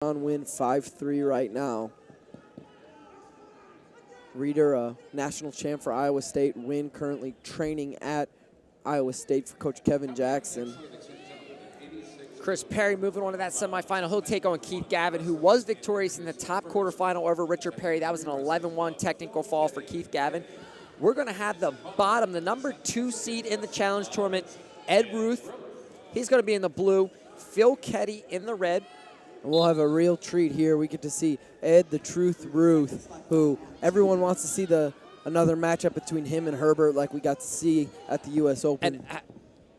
On win 5-3 right now. Reeder, a national champ for Iowa State. Win currently training at Iowa State for Coach Kevin Jackson. Chris Perry moving on to that semifinal. He'll take on Keith Gavin, who was victorious in the top quarterfinal over Richard Perry. That was an 11-1 technical fall for Keith Gavin. We're going to have the bottom, the number 2 seed in the challenge tournament, Ed Ruth. He's going to be in the blue. Phil Keddy in the red. And we'll have a real treat here. We get to see Ed the Truth Ruth, who everyone wants to see another matchup between him and Herbert like we got to see at the U.S. Open. And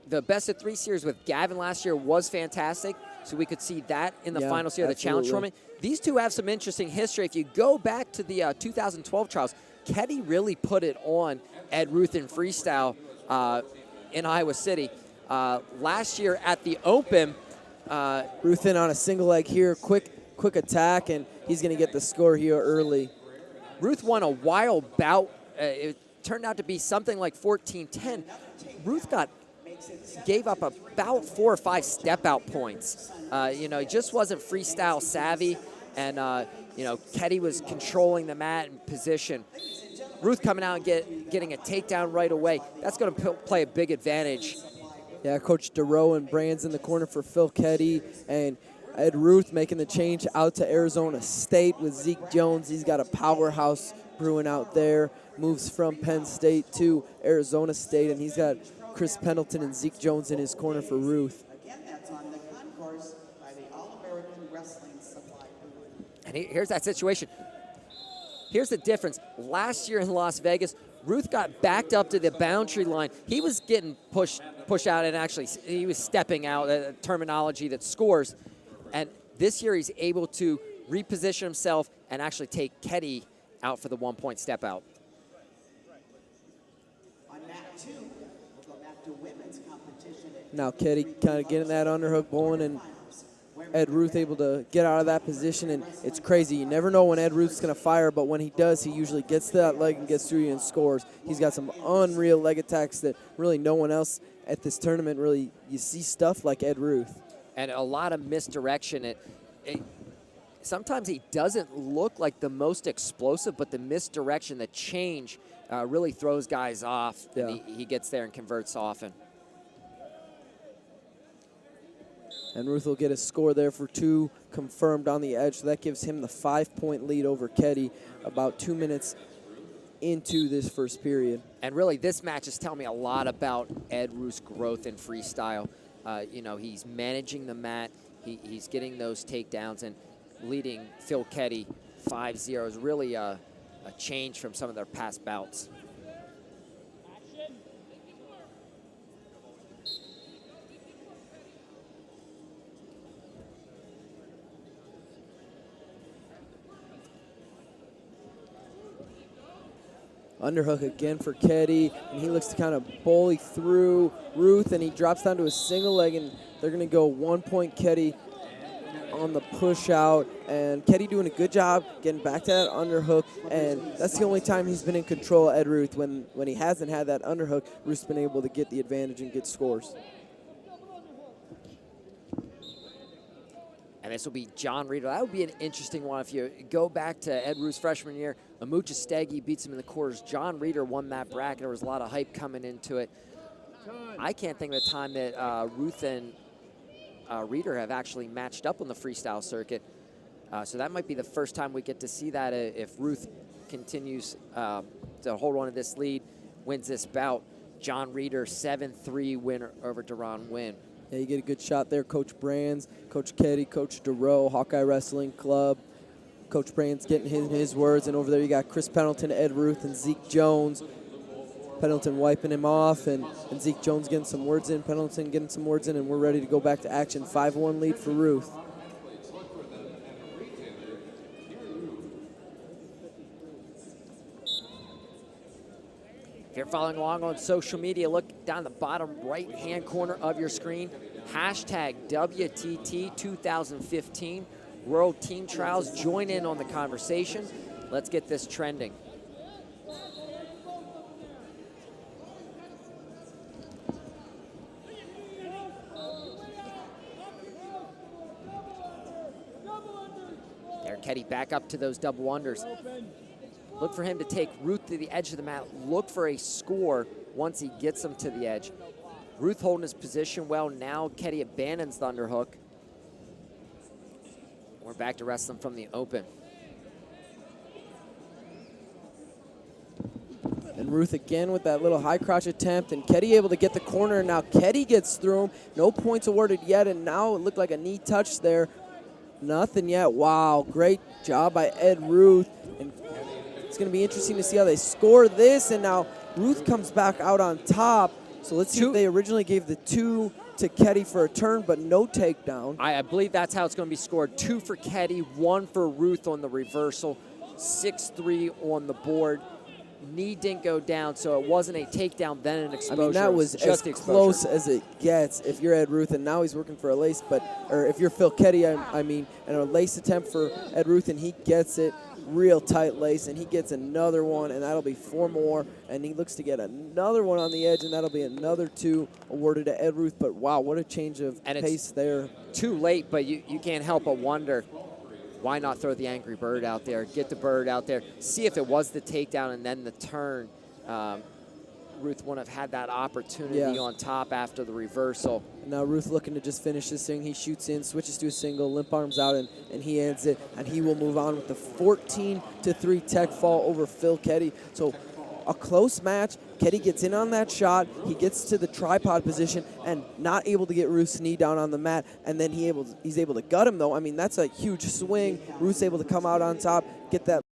the best of 3 series with Gavin last year was fantastic, so we could see that in the finals here of the challenge tournament. These two have some interesting history. If you go back to the 2012 trials, Keddy really put it on Ed Ruth in freestyle in Iowa City. Last year at the Open, Ruth in on a single leg here, quick attack, and he's going to get the score here early. Ruth won a wild bout. It turned out to be something like 14-10. Ruth gave up about 4 or 5 step-out points. He just wasn't freestyle savvy, and Keddy was controlling the mat and position. Ruth coming out and getting a takedown right away. That's going to play a big advantage. Yeah, Coach DeRoe and Brands in the corner for Phil Keddy, and Ed Ruth making the change out to Arizona State with Zeke Jones. He's got a powerhouse brewing out there. Moves from Penn State to Arizona State, and he's got Chris Pendleton and Zeke Jones in his corner for Ruth. Again, that's on the concourse by the All-American Wrestling Supply Group. And here's that situation. Here's the difference. Last year in Las Vegas, Ruth got backed up to the boundary line. He was getting pushed out, and actually he was stepping out, a terminology that scores. And this year he's able to reposition himself and actually take Keddy out for the 1-point step out. On mat 2, we'll go back to women's competition. Now Keddy kind of getting that underhook going, and Ed Ruth able to get out of that position, and it's crazy. You never know when Ed Ruth's going to fire, but when he does, he usually gets to that leg and gets through you and scores. He's got some unreal leg attacks that really no one else at this tournament really, you see stuff like Ed Ruth. And a lot of misdirection. Sometimes he doesn't look like the most explosive, but the misdirection, the change, really throws guys off. Yeah. And he gets there and converts often. And Ruth will get a score there for 2 confirmed on the edge. So that gives him the 5-point lead over Keddy about 2 minutes into this first period. And really, this match is telling me a lot about Ed Ruth's growth in freestyle. He's managing the mat. He's getting those takedowns and leading Phil Keddy 5-0 is really a change from some of their past bouts. Underhook again for Keddy, and he looks to kind of bully through Ruth, and he drops down to a single leg, and they're going to go 1-point Keddy on the push out, and Keddy doing a good job getting back to that underhook, and that's the only time he's been in control, Ed Ruth. When he hasn't had that underhook, Ruth's been able to get the advantage and get scores. And this will be John Reeder. That would be an interesting one if you go back to Ed Ruth's freshman year. Amucha Staggy beats him in the quarters. John Reeder won that bracket. There was a lot of hype coming into it. I can't think of a time that Ruth and Reeder have actually matched up on the freestyle circuit. So that might be the first time we get to see that if Ruth continues to hold on to this lead, wins this bout. John Reeder, 7-3 winner over Deron Wynn. Yeah, you get a good shot there. Coach Brands, Coach Keddy, Coach DeRoe, Hawkeye Wrestling Club. Coach Brands getting his words, and over there you got Chris Pendleton, Ed Ruth, and Zeke Jones. Pendleton wiping him off, and Zeke Jones getting some words in, Pendleton getting some words in, and we're ready to go back to action. 5-1 lead for Ruth. If you're following along on social media, look down the bottom right-hand corner of your screen. Hashtag WTT 2015 World Team Trials. Join in on the conversation. Let's get this trending. Keddy back up to those double unders. Look for him to take Ruth to the edge of the mat. Look for a score once he gets him to the edge. Ruth holding his position well. Now Keddy abandons the underhook. We're back to wrestling from the open. And Ruth again with that little high crotch attempt, and Keddy able to get the corner. Now Keddy gets through him. No points awarded yet, and now it looked like a knee touch there. Nothing yet. Wow, great job by Ed Ruth. And it's going to be interesting to see how they score this. And now Ruth comes back out on top. So let's see if they originally gave the 2 to Keddy for a turn, but no takedown. I believe that's how it's going to be scored. 2 for Keddy, 1 for Ruth on the reversal. 6-3 on the board. Knee didn't go down, so it wasn't a takedown, then an exposure. I mean, that was just as close as it gets if you're Ed Ruth, and now he's working for a lace, or if you're Phil Keddy, I mean, and a lace attempt for Ed Ruth, and he gets it. Real tight lace, and he gets another one, and that'll be 4 more, and he looks to get another one on the edge, and that'll be another 2 awarded to Ed Ruth. But wow, what a change of pace there. Too late, but you can't help but wonder, why not throw the Angry Bird out there, get the bird out there, see if it was the takedown and then the turn. Ruth wouldn't have had that opportunity on top after the reversal. Now Ruth looking to just finish this thing. He shoots in, switches to a single, limp arms out, and he ends it. And he will move on with the 14-3 tech fall over Phil Keddy. So a close match. Keddy gets in on that shot. He gets to the tripod position and not able to get Ruth's knee down on the mat. And then he's able to gut him, though. I mean, that's a huge swing. Ruth's able to come out on top, get that